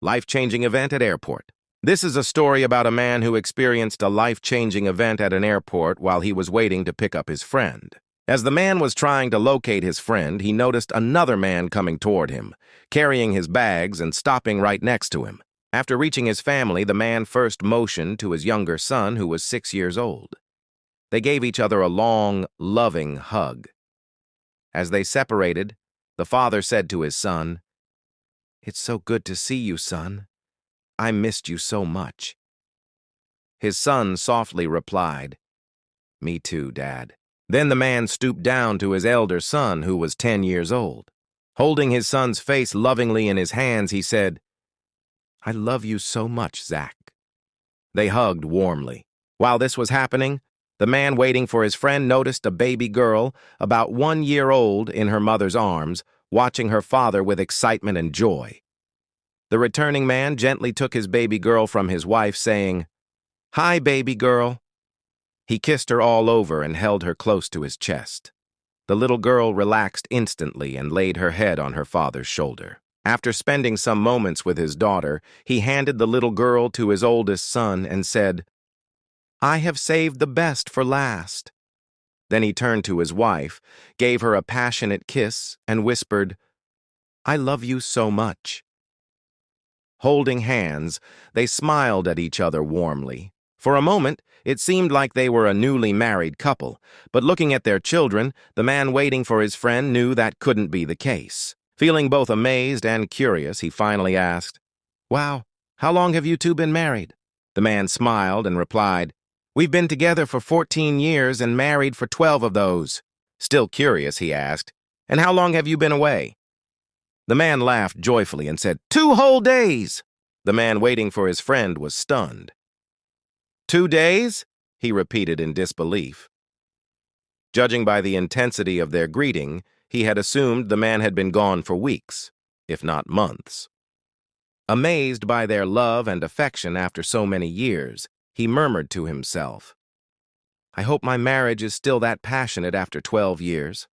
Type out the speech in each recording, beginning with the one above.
Life-changing event at airport. This is a story about a man who experienced a life-changing event at an airport while he was waiting to pick up his friend. As the man was trying to locate his friend, he noticed another man coming toward him, carrying his bags and stopping right next to him. After reaching his family, the man first motioned to his younger son, who was 6 years old. They gave each other a long, loving hug. As they separated, the father said to his son, "It's so good to see you, son. I missed you so much." His son softly replied, "Me too, Dad." Then the man stooped down to his elder son, who was 10 years old. Holding his son's face lovingly in his hands, he said, "I love you so much, Zach." They hugged warmly. While this was happening, the man waiting for his friend noticed a baby girl, about 1 year old, in her mother's arms, watching her father with excitement and joy. The returning man gently took his baby girl from his wife, saying, "Hi, baby girl." He kissed her all over and held her close to his chest. The little girl relaxed instantly and laid her head on her father's shoulder. After spending some moments with his daughter, he handed the little girl to his oldest son and said, "I have saved the best for last." Then he turned to his wife, gave her a passionate kiss, and whispered, "I love you so much." Holding hands, they smiled at each other warmly. For a moment, it seemed like they were a newly married couple, but looking at their children, the man waiting for his friend knew that couldn't be the case. Feeling both amazed and curious, he finally asked, "Wow, how long have you two been married?" The man smiled and replied, "We've been together for 14 years and married for 12 of those." Still curious, he asked, "And how long have you been away?" The man laughed joyfully and said, 2 whole days." The man waiting for his friend was stunned. 2 days? He repeated in disbelief. Judging by the intensity of their greeting, he had assumed the man had been gone for weeks, if not months. Amazed by their love and affection after so many years, he murmured to himself, "I hope my marriage is still that passionate after 12 years.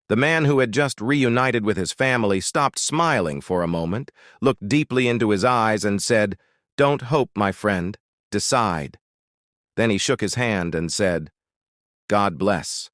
The man who had just reunited with his family stopped smiling for a moment, looked deeply into his eyes, and said, "Don't hope, my friend. Decide." Then he shook his hand and said, "God bless."